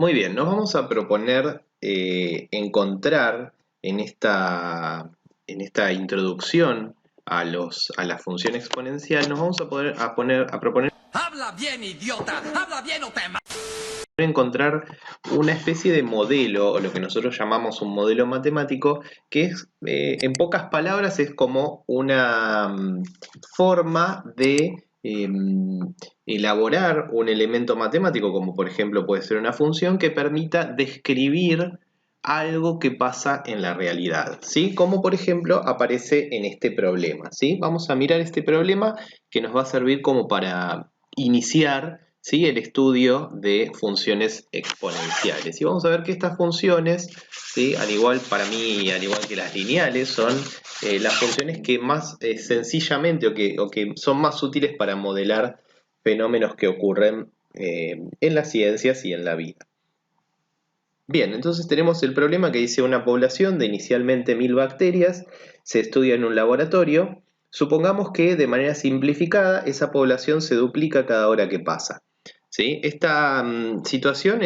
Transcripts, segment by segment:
Muy bien, nos vamos a proponer encontrar en esta introducción a la función exponencial, nos vamos a proponer ¡Habla bien, idiota! ¡Habla bien o te encontrar una especie de modelo, o lo que nosotros llamamos un modelo matemático, que es, en pocas palabras, es como una forma de elaborar un elemento matemático, como por ejemplo puede ser una función, que permita describir algo que pasa en la realidad, ¿sí? Como por ejemplo aparece en este problema, ¿sí? Vamos a mirar este problema que nos va a servir como para iniciar, ¿sí?, el estudio de funciones exponenciales. Y vamos a ver que estas funciones, ¿sí?, al igual que las lineales, son las funciones que más sencillamente o que son más útiles para modelar fenómenos que ocurren en las ciencias y en la vida. Bien, entonces tenemos el problema que dice una población de inicialmente 1000 bacterias se estudia en un laboratorio. Supongamos que de manera simplificada esa población se duplica cada hora que pasa, ¿sí? Esta situación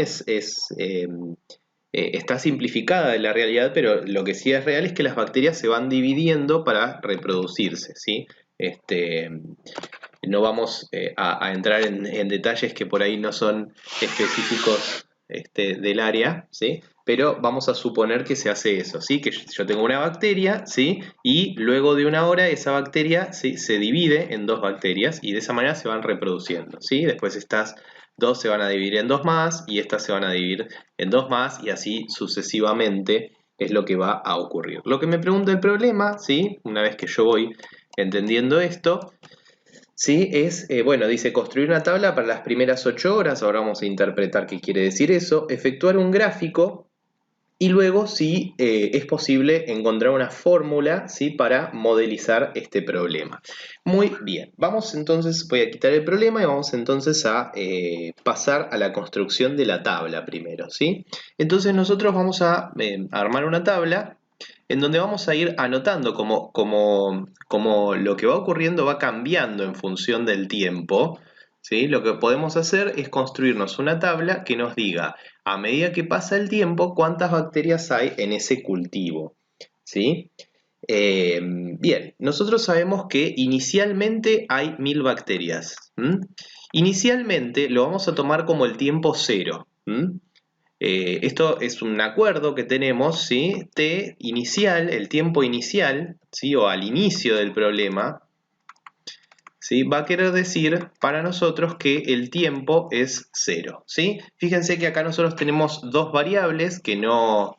está simplificada de la realidad, pero lo que sí es real es que las bacterias se van dividiendo para reproducirse, ¿sí? No vamos a entrar en detalles que por ahí no son específicos del área, ¿sí? Pero vamos a suponer que se hace eso, ¿sí? Que yo tengo una bacteria, ¿sí? Y luego de una hora esa bacteria, ¿sí?, se divide en dos bacterias y de esa manera se van reproduciendo, ¿sí? Después estas dos se van a dividir en dos más y estas se van a dividir en dos más y así sucesivamente es lo que va a ocurrir. Lo que me pregunta el problema, ¿sí?, una vez que yo voy entendiendo esto, sí, bueno, dice construir una tabla para las primeras 8 horas, ahora vamos a interpretar qué quiere decir eso, efectuar un gráfico y luego si es posible encontrar una fórmula, ¿sí?, para modelizar este problema. Muy bien, vamos entonces, voy a quitar el problema y vamos entonces a pasar a la construcción de la tabla primero, ¿sí? Entonces nosotros vamos a armar una tabla en donde vamos a ir anotando como lo que va ocurriendo va cambiando en función del tiempo, ¿sí? Lo que podemos hacer es construirnos una tabla que nos diga, a medida que pasa el tiempo, cuántas bacterias hay en ese cultivo, ¿sí? Bien, nosotros sabemos que inicialmente hay 1000 bacterias. Inicialmente lo vamos a tomar como el tiempo cero. Esto es un acuerdo que tenemos, ¿sí?, T inicial, el tiempo inicial, ¿sí?, o al inicio del problema, ¿sí?, va a querer decir para nosotros que el tiempo es cero, ¿sí? Fíjense que acá nosotros tenemos dos variables que no,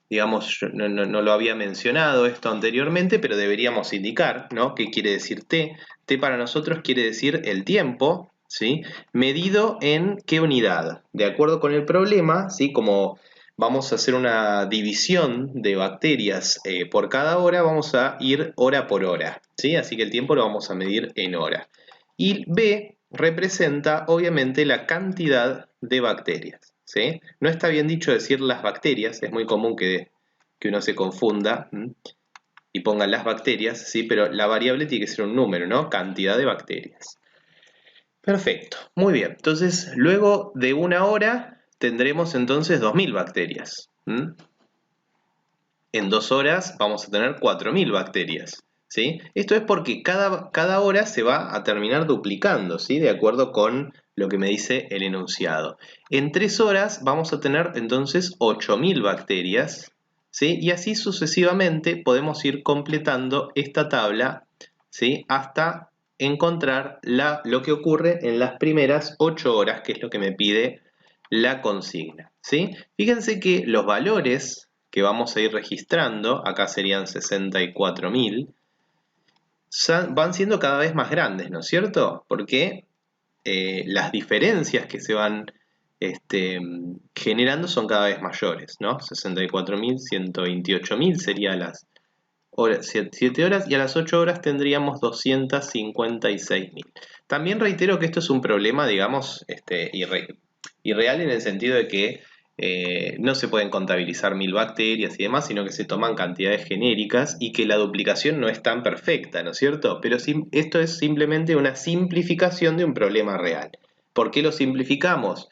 digamos, no lo había mencionado esto anteriormente, pero deberíamos indicar, ¿no?, qué quiere decir T. T para nosotros quiere decir el tiempo, ¿sí?, medido en qué unidad. De acuerdo con el problema, ¿sí?, como vamos a hacer una división de bacterias por cada hora, vamos a ir hora por hora, ¿sí? Así que el tiempo lo vamos a medir en hora. Y B representa, obviamente, la cantidad de bacterias, ¿sí? No está bien dicho decir las bacterias, es muy común que uno se confunda y ponga las bacterias, ¿sí? Pero la variable tiene que ser un número, ¿no? Cantidad de bacterias. Perfecto, muy bien. Entonces, luego de una hora tendremos entonces 2000 bacterias. En 2 horas vamos a tener 4000 bacterias, ¿sí? Esto es porque cada hora se va a terminar duplicando, ¿sí?, de acuerdo con lo que me dice el enunciado. En 3 horas vamos a tener entonces 8000 bacterias, ¿sí? Y así sucesivamente podemos ir completando esta tabla, ¿sí?, hasta encontrar lo que ocurre en las primeras 8 horas, que es lo que me pide la consigna, ¿sí? Fíjense que los valores que vamos a ir registrando, acá serían 64.000, van siendo cada vez más grandes, ¿no es cierto? Porque las diferencias que se van generando son cada vez mayores, ¿no? 64.000, 128.000 sería las 7 horas, y a las 8 horas tendríamos 256.000. También reitero que esto es un problema, digamos, irreal en el sentido de que no se pueden contabilizar 1000 bacterias y demás, sino que se toman cantidades genéricas y que la duplicación no es tan perfecta, ¿no es cierto? Pero esto es simplemente una simplificación de un problema real. ¿Por qué lo simplificamos?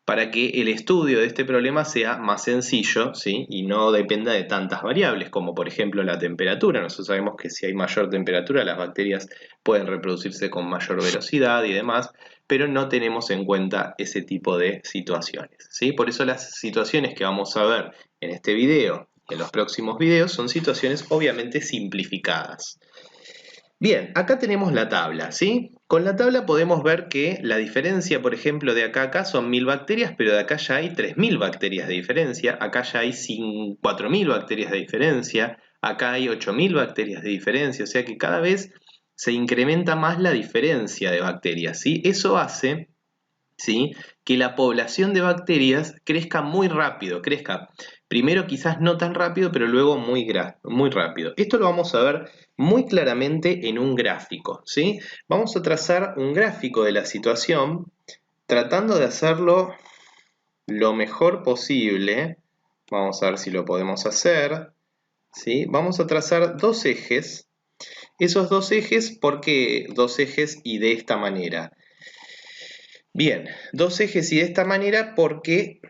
para que el estudio de este problema sea más sencillo, ¿sí? Y no dependa de tantas variables, como por ejemplo la temperatura. Nosotros sabemos que si hay mayor temperatura, las bacterias pueden reproducirse con mayor velocidad y demás, pero no tenemos en cuenta ese tipo de situaciones, ¿sí? Por eso las situaciones que vamos a ver en este video y en los próximos videos son situaciones obviamente simplificadas. Bien, acá tenemos la tabla, ¿sí? Con la tabla podemos ver que la diferencia, por ejemplo, de acá a acá son 1000 bacterias, pero de acá ya hay 3000 bacterias de diferencia, acá ya hay 4000 bacterias de diferencia, acá hay 8000 bacterias de diferencia, o sea que cada vez se incrementa más la diferencia de bacterias, ¿sí? Eso hace, ¿sí?, que la población de bacterias crezca muy rápido, crezca primero quizás no tan rápido, pero luego muy rápido. Esto lo vamos a ver muy claramente en un gráfico, ¿sí? Vamos a trazar un gráfico de la situación tratando de hacerlo lo mejor posible. Vamos a ver si lo podemos hacer, ¿sí? Vamos a trazar dos ejes. Esos dos ejes, ¿por qué dos ejes y de esta manera? Bien, dos ejes y de esta manera porque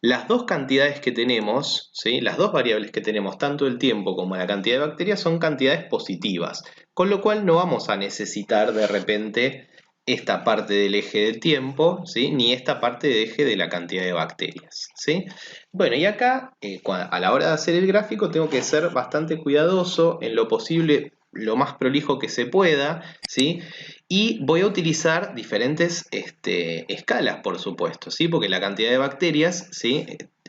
las dos cantidades que tenemos, ¿sí?, las dos variables que tenemos, tanto el tiempo como la cantidad de bacterias, son cantidades positivas, con lo cual no vamos a necesitar de repente esta parte del eje de tiempo, ¿sí?, ni esta parte del eje de la cantidad de bacterias, ¿sí? Bueno, y acá, a la hora de hacer el gráfico, tengo que ser bastante cuidadoso, en lo posible, lo más prolijo que se pueda, ¿sí? Y voy a utilizar diferentes escalas, por supuesto, ¿sí? Porque la cantidad de bacterias, ¿sí?,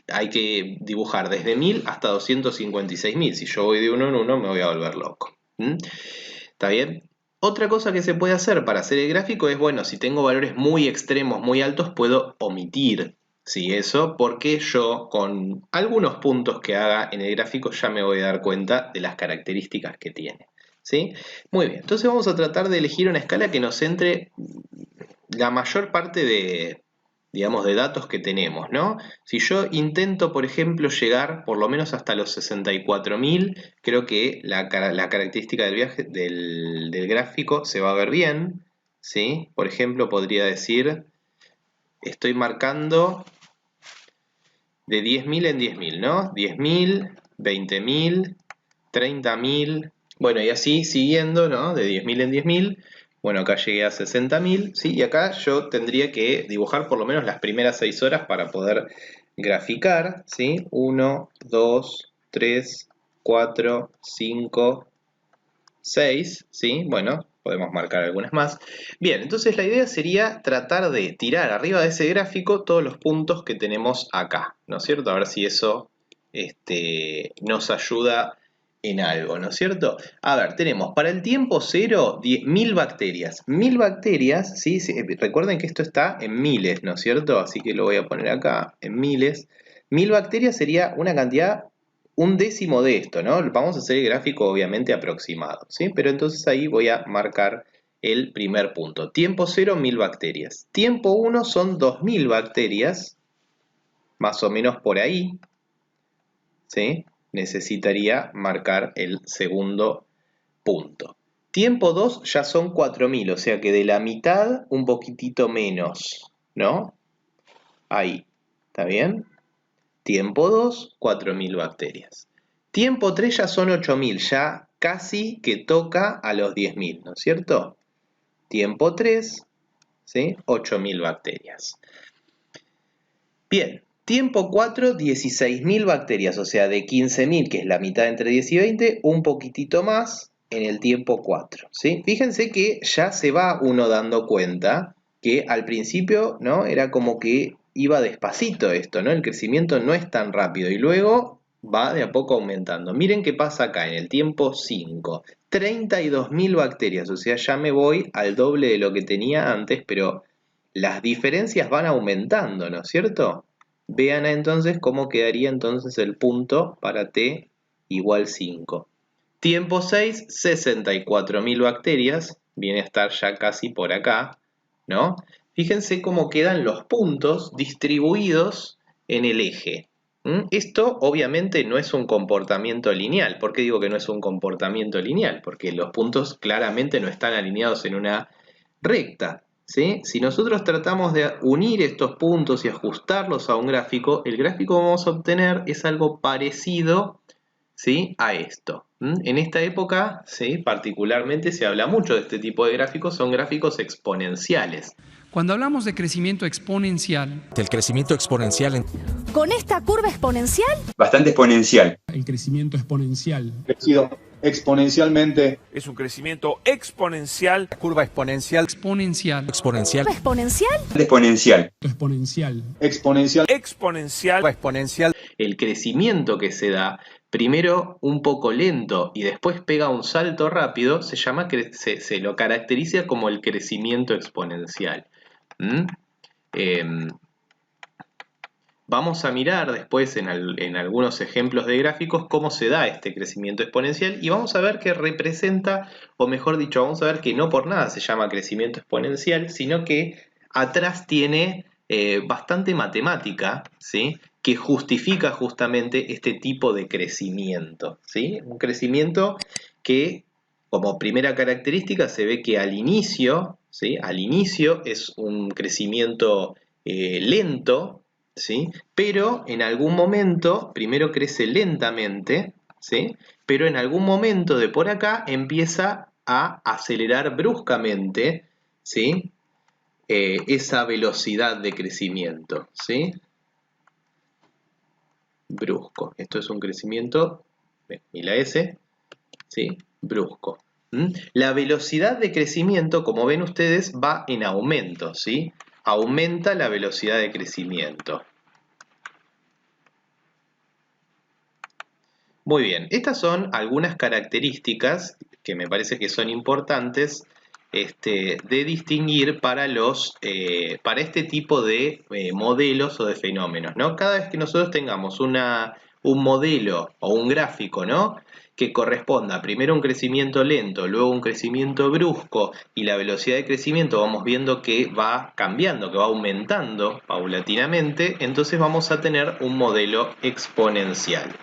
hay que dibujar desde 1000 hasta 256.000. Si yo voy de uno en uno, me voy a volver loco. ¿Está bien? Otra cosa que se puede hacer para hacer el gráfico es, bueno, si tengo valores muy extremos, muy altos, puedo omitir, ¿sí?, eso, porque yo con algunos puntos que haga en el gráfico ya me voy a dar cuenta de las características que tiene, ¿sí? Muy bien, entonces vamos a tratar de elegir una escala que nos centre la mayor parte de, digamos, de datos que tenemos, ¿no? Si yo intento, por ejemplo, llegar por lo menos hasta los 64.000, creo que la característica del gráfico se va a ver bien, ¿sí? Por ejemplo, podría decir, estoy marcando de 10.000 en 10.000, ¿no? 10.000, 20.000, 30.000, bueno, y así siguiendo, ¿no? De 10.000 en 10.000. Bueno, acá llegué a 60.000, ¿sí? Y acá yo tendría que dibujar por lo menos las primeras 6 horas para poder graficar, ¿sí? 1, 2, 3, 4, 5, 6, ¿sí? Bueno, podemos marcar algunas más. Bien, entonces la idea sería tratar de tirar arriba de ese gráfico todos los puntos que tenemos acá, ¿no es cierto? A ver si eso nos ayuda en algo, ¿no es cierto? A ver, tenemos para el tiempo cero 1000 bacterias. 1000 bacterias, ¿sí? Recuerden que esto está en miles, ¿no es cierto? Así que lo voy a poner acá en miles. 1000 bacterias sería una cantidad, un décimo de esto, ¿no? Vamos a hacer el gráfico obviamente aproximado, ¿sí? Pero entonces ahí voy a marcar el primer punto. Tiempo 0, 1000 bacterias. Tiempo 1 son 2000 bacterias, más o menos por ahí, ¿sí? Necesitaría marcar el segundo punto. Tiempo 2 ya son 4000, o sea que de la mitad un poquitito menos, ¿no? Ahí, ¿está bien? Tiempo 2, 4000 bacterias. Tiempo 3 ya son 8000, ya casi que toca a los 10.000, ¿no es cierto? Tiempo 3, ¿sí? 8000 bacterias. Bien, tiempo 4, 16.000 bacterias, o sea, de 15.000, que es la mitad entre 10 y 20, un poquitito más en el tiempo 4, ¿sí? Fíjense que ya se va uno dando cuenta que al principio, ¿no?, era como que iba despacito esto, ¿no? El crecimiento no es tan rápido y luego va de a poco aumentando. Miren qué pasa acá en el tiempo 5. 32.000 bacterias, o sea, ya me voy al doble de lo que tenía antes, pero las diferencias van aumentando, ¿no es cierto? Vean entonces cómo quedaría entonces el punto para t igual 5. Tiempo 6, 64.000 bacterias, viene a estar ya casi por acá, ¿no? Fíjense cómo quedan los puntos distribuidos en el eje. Esto obviamente no es un comportamiento lineal. ¿Por qué digo que no es un comportamiento lineal? Porque los puntos claramente no están alineados en una recta. ¿sí? Si nosotros tratamos de unir estos puntos y ajustarlos a un gráfico, el gráfico que vamos a obtener es algo parecido, ¿sí?, a esto. En esta época, ¿sí?, particularmente se habla mucho de este tipo de gráficos, son gráficos exponenciales. Cuando hablamos de crecimiento exponencial, El crecimiento exponencial Con esta curva exponencial, Bastante exponencial. El crecimiento exponencial. Crecido exponencialmente. Es un crecimiento exponencial. curva exponencial, exponencial, exponencial, exponencial, Exponencial. Exponencial. Exponencial. Exponencial. exponencial, El crecimiento que se da, primero un poco lento y después pega un salto rápido, se llama, se lo caracteriza como el crecimiento exponencial. Vamos a mirar después en algunos ejemplos de gráficos cómo se da este crecimiento exponencial y vamos a ver que representa, o mejor dicho, vamos a ver que no por nada se llama crecimiento exponencial, sino que atrás tiene bastante matemática, ¿sí?, que justifica justamente este tipo de crecimiento, ¿sí? Un crecimiento que, como primera característica, se ve que al inicio, ¿sí?, al inicio es un crecimiento lento, ¿sí?, pero en algún momento, primero crece lentamente, ¿sí?, pero en algún momento de por acá empieza a acelerar bruscamente, ¿sí?, esa velocidad de crecimiento, ¿sí?, brusco. Esto es un crecimiento, y la S, ¿sí?, brusco. La velocidad de crecimiento, como ven ustedes, va en aumento, ¿sí? Aumenta la velocidad de crecimiento. Muy bien, estas son algunas características que me parece que son importantes de distinguir para este tipo de modelos o de fenómenos, ¿no? Cada vez que nosotros tengamos un modelo o un gráfico, ¿no?, que corresponda primero a un crecimiento lento, luego un crecimiento brusco y la velocidad de crecimiento vamos viendo que va cambiando, que va aumentando paulatinamente, entonces vamos a tener un modelo exponencial.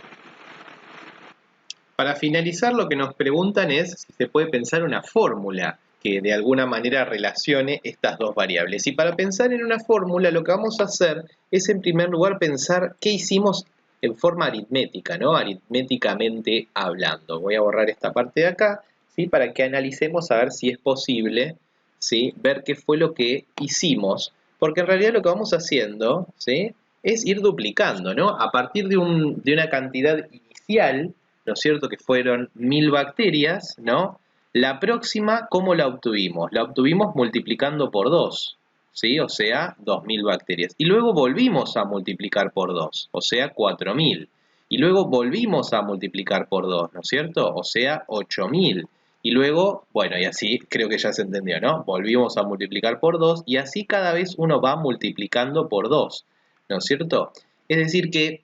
Para finalizar, lo que nos preguntan es si se puede pensar una fórmula que de alguna manera relacione estas dos variables. Y para pensar en una fórmula, lo que vamos a hacer es, en primer lugar, pensar qué hicimos en forma aritmética, ¿no? Aritméticamente hablando. Voy a borrar esta parte de acá, ¿sí?, para que analicemos a ver si es posible, ¿sí?, ver qué fue lo que hicimos. Porque en realidad lo que vamos haciendo, ¿sí?, es ir duplicando, ¿no? A partir de una cantidad inicial, ¿no es cierto?, que fueron 1000 bacterias, ¿no? La próxima, ¿cómo la obtuvimos? La obtuvimos multiplicando por 2, ¿sí? O sea, 2000 bacterias. Y luego volvimos a multiplicar por 2, o sea, 4000. Y luego volvimos a multiplicar por 2, ¿no es cierto? O sea, 8000. Y luego, bueno, y así creo que ya se entendió, ¿no? Volvimos a multiplicar por 2 y así cada vez uno va multiplicando por 2, ¿no es cierto? Es decir que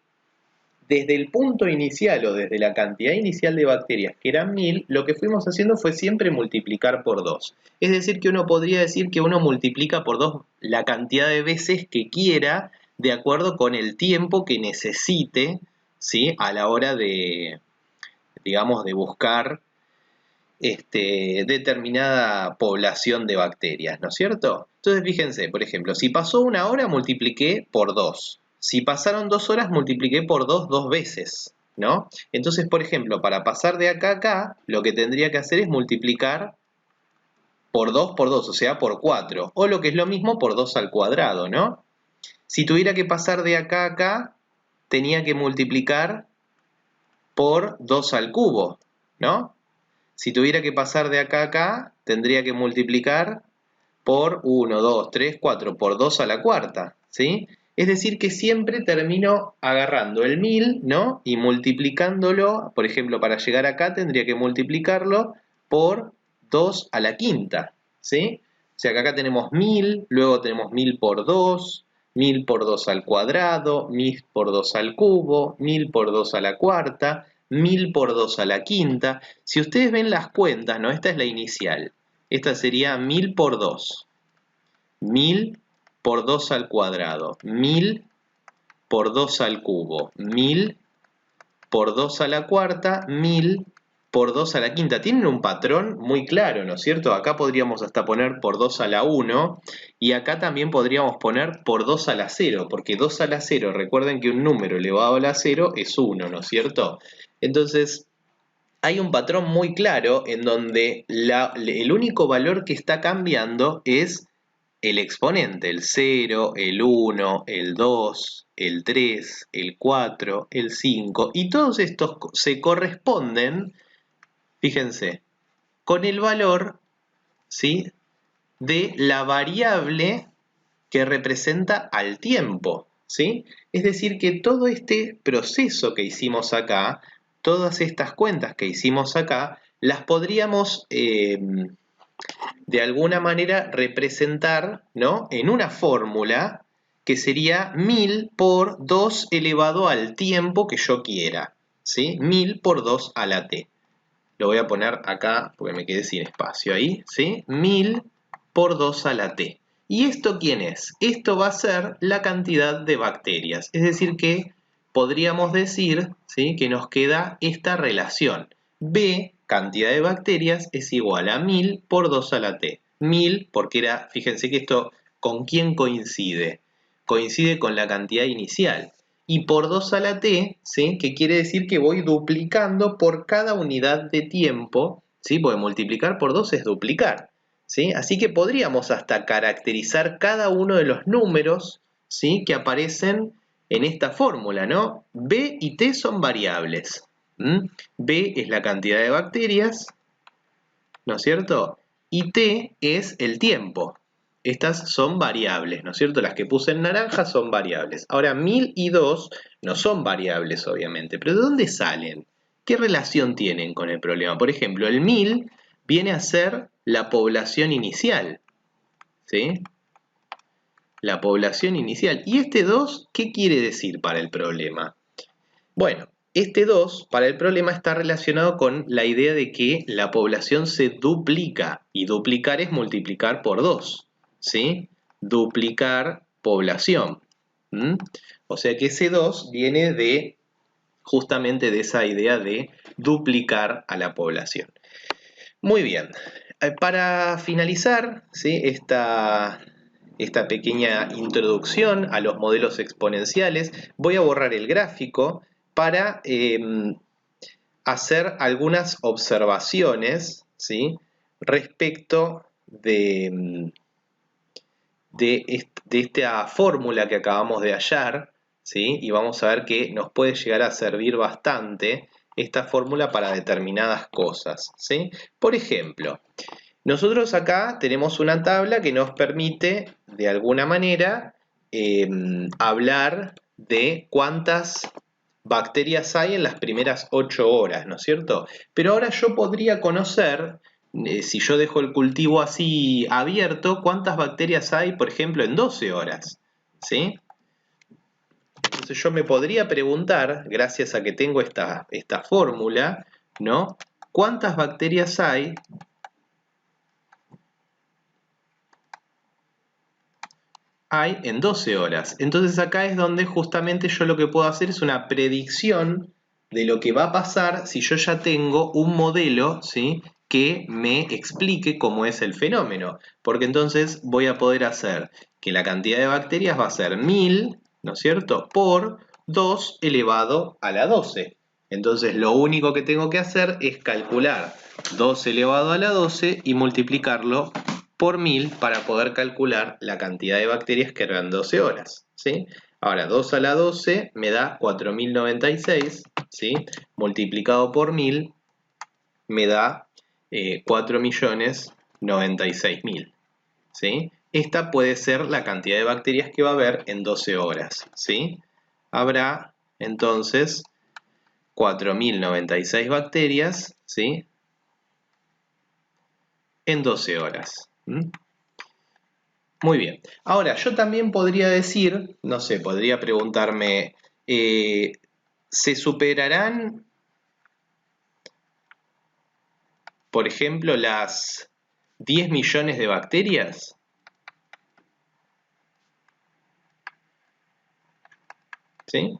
desde el punto inicial o desde la cantidad inicial de bacterias, que eran 1000, lo que fuimos haciendo fue siempre multiplicar por 2. Es decir, que uno podría decir que uno multiplica por 2 la cantidad de veces que quiera, de acuerdo con el tiempo que necesite, ¿sí?, a la hora de, digamos, de buscar determinada población de bacterias, ¿no es cierto? Entonces, fíjense, por ejemplo, si pasó 1 hora, multipliqué por 2. Si pasaron 2 horas, multipliqué por 2 dos veces, ¿no? Entonces, por ejemplo, para pasar de acá a acá, lo que tendría que hacer es multiplicar por 2, o sea, por 4. O lo que es lo mismo, por 2 al cuadrado, ¿no? Si tuviera que pasar de acá a acá, tenía que multiplicar por 2 al cubo, ¿no? Si tuviera que pasar de acá a acá, tendría que multiplicar por 1, 2, 3, 4, por 2 a la cuarta, ¿sí? Es decir, que siempre termino agarrando el 1000, ¿no?, y multiplicándolo, por ejemplo, para llegar acá tendría que multiplicarlo por 2 a la quinta, ¿sí? O sea que acá tenemos 1000, luego tenemos 1000 por 2, 1000 por 2 al cuadrado, 1000 por 2 al cubo, 1000 por 2 a la cuarta, 1000 por 2 a la quinta. Si ustedes ven las cuentas, ¿no?, esta es la inicial. Esta sería 1000 por 2. 1000 por 2 al cuadrado, 1000 por 2 al cubo, 1000 por 2 a la cuarta, 1000 por 2 a la quinta. Tienen un patrón muy claro, ¿no es cierto? Acá podríamos hasta poner por 2 a la 1 y acá también podríamos poner por 2 a la 0, porque 2 a la 0, recuerden que un número elevado a la 0 es 1, ¿no es cierto? Entonces, hay un patrón muy claro en donde el único valor que está cambiando es el exponente, el 0, el 1, el 2, el 3, el 4, el 5, y todos estos se corresponden, fíjense, con el valor, ¿sí?, de la variable que representa al tiempo, ¿sí? Es decir, que todo este proceso que hicimos acá, todas estas cuentas que hicimos acá, las podríamos de alguna manera representar, ¿no?, en una fórmula que sería 1000 por 2 elevado al tiempo que yo quiera, ¿sí? 1000 por 2 a la t. Lo voy a poner acá porque me quedé sin espacio ahí, ¿sí? 1000 por 2 a la t. ¿Y esto quién es? Esto va a ser la cantidad de bacterias. Es decir que podríamos decir, ¿sí?, que nos queda esta relación. B, cantidad de bacterias, es igual a 1000 por 2 a la t. 1000 porque era, fíjense que esto, ¿con quién coincide? Coincide con la cantidad inicial. Y por 2 a la t, ¿sí?, que quiere decir que voy duplicando por cada unidad de tiempo, ¿sí?, porque multiplicar por 2 es duplicar, ¿sí? Así que podríamos hasta caracterizar cada uno de los números, ¿sí?, que aparecen en esta fórmula, ¿no? B y T son variables. B es la cantidad de bacterias, ¿no es cierto? Y T es el tiempo. Estas son variables, ¿no es cierto? Las que puse en naranja son variables. Ahora, 1000 y 2 no son variables, obviamente. ¿Pero de dónde salen? ¿Qué relación tienen con el problema? Por ejemplo, el 1000 viene a ser la población inicial, ¿sí? La población inicial. ¿Y este 2 qué quiere decir para el problema? Bueno, este 2 para el problema está relacionado con la idea de que la población se duplica. Y duplicar es multiplicar por 2, ¿sí? Duplicar población. O sea que ese 2 viene de justamente de esa idea de duplicar a la población. Muy bien. Para finalizar, ¿sí?, esta pequeña introducción a los modelos exponenciales, voy a borrar el gráfico para hacer algunas observaciones, ¿sí?, respecto de esta fórmula que acabamos de hallar, ¿sí? Y vamos a ver que nos puede llegar a servir bastante esta fórmula para determinadas cosas, ¿sí? Por ejemplo, nosotros acá tenemos una tabla que nos permite, de alguna manera, hablar de cuántas bacterias hay en las primeras 8 horas, ¿no es cierto? Pero ahora yo podría conocer, si yo dejo el cultivo así abierto, cuántas bacterias hay, por ejemplo, en 12 horas, ¿sí? Entonces yo me podría preguntar, gracias a que tengo esta fórmula, ¿no?, ¿cuántas bacterias hay en 12 horas? Entonces acá es donde justamente yo lo que puedo hacer es una predicción de lo que va a pasar si yo ya tengo un modelo, ¿sí?, que me explique cómo es el fenómeno. Porque entonces voy a poder hacer que la cantidad de bacterias va a ser 1000, ¿no es cierto?, por 2 elevado a la 12. Entonces lo único que tengo que hacer es calcular 2 elevado a la 12 y multiplicarlo por 1000 para poder calcular la cantidad de bacterias que eran 12 horas, ¿sí? Ahora, 2 a la 12 me da 4096, ¿sí? Multiplicado por 1000 me da 4.096.000, ¿sí? Esta puede ser la cantidad de bacterias que va a haber en 12 horas, ¿sí? Habrá, entonces, 4.096 bacterias, ¿sí?, en 12 horas. Muy bien. Ahora, yo también podría decir, no sé, podría preguntarme, ¿se superarán, por ejemplo, las 10 millones de bacterias? ¿Sí?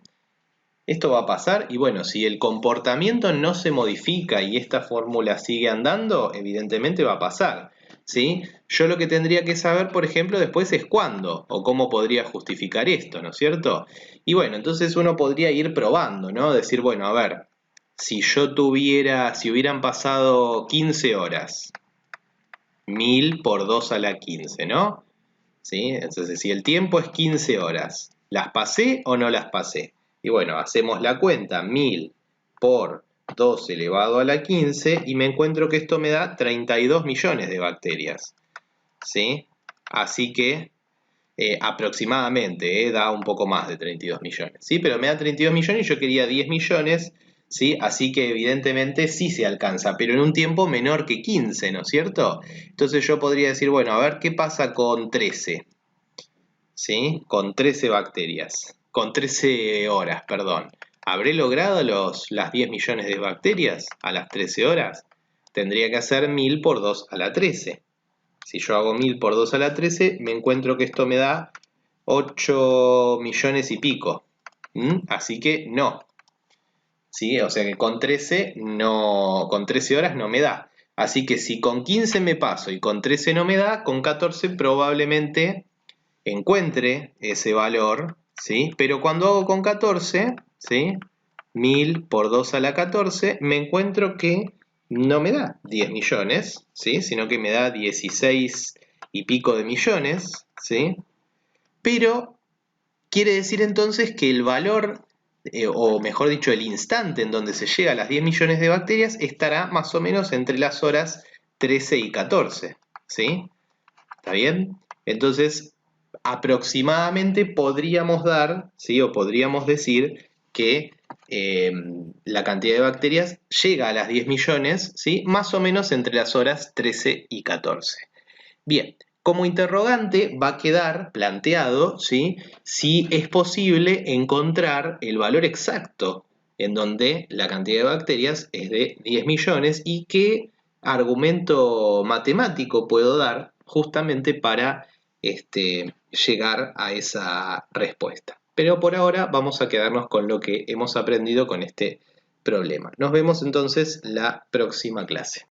Esto va a pasar y bueno, si el comportamiento no se modifica y esta fórmula sigue andando, evidentemente va a pasar, ¿sí? Yo lo que tendría que saber, por ejemplo, después es cuándo o cómo podría justificar esto, ¿no es cierto? Y bueno, entonces uno podría ir probando, ¿no? Decir, bueno, a ver, si hubieran pasado 15 horas, 1000 por 2 a la 15, ¿no? ¿Sí? Entonces, si el tiempo es 15 horas, ¿las pasé o no las pasé? Y bueno, hacemos la cuenta, 1000 por 2 elevado a la 15 y me encuentro que esto me da 32 millones de bacterias, ¿sí? Así que aproximadamente, da un poco más de 32 millones, ¿sí? Pero me da 32 millones y yo quería 10 millones, ¿sí? Así que evidentemente sí se alcanza, pero en un tiempo menor que 15, ¿no es cierto? Entonces yo podría decir, bueno, a ver qué pasa con 13, ¿sí? Con 13 bacterias, con 13 horas, perdón. ¿Habré logrado las 10 millones de bacterias a las 13 horas? Tendría que hacer 1000 por 2 a la 13. Si yo hago 1000 por 2 a la 13, me encuentro que esto me da 8 millones y pico. Así que no. ¿Sí? O sea que con 13 horas no me da. Así que si con 15 me paso y con 13 no me da, con 14 probablemente encuentre ese valor, ¿sí? Pero cuando hago con 14, ¿sí? 1000 por 2 a la 14, me encuentro que no me da 10 millones, ¿sí? Sino que me da 16 y pico de millones, ¿sí? Pero quiere decir entonces que el valor, o mejor dicho, el instante en donde se llega a las 10 millones de bacterias estará más o menos entre las horas 13 y 14, ¿sí? ¿Está bien? Entonces, aproximadamente podríamos dar, ¿sí? O podríamos decir que la cantidad de bacterias llega a las 10 millones, ¿sí? Más o menos entre las horas 13 y 14. Bien, como interrogante va a quedar planteado, ¿sí? Si es posible encontrar el valor exacto en donde la cantidad de bacterias es de 10 millones y qué argumento matemático puedo dar justamente para llegar a esa respuesta. Pero por ahora vamos a quedarnos con lo que hemos aprendido con este problema. Nos vemos entonces la próxima clase.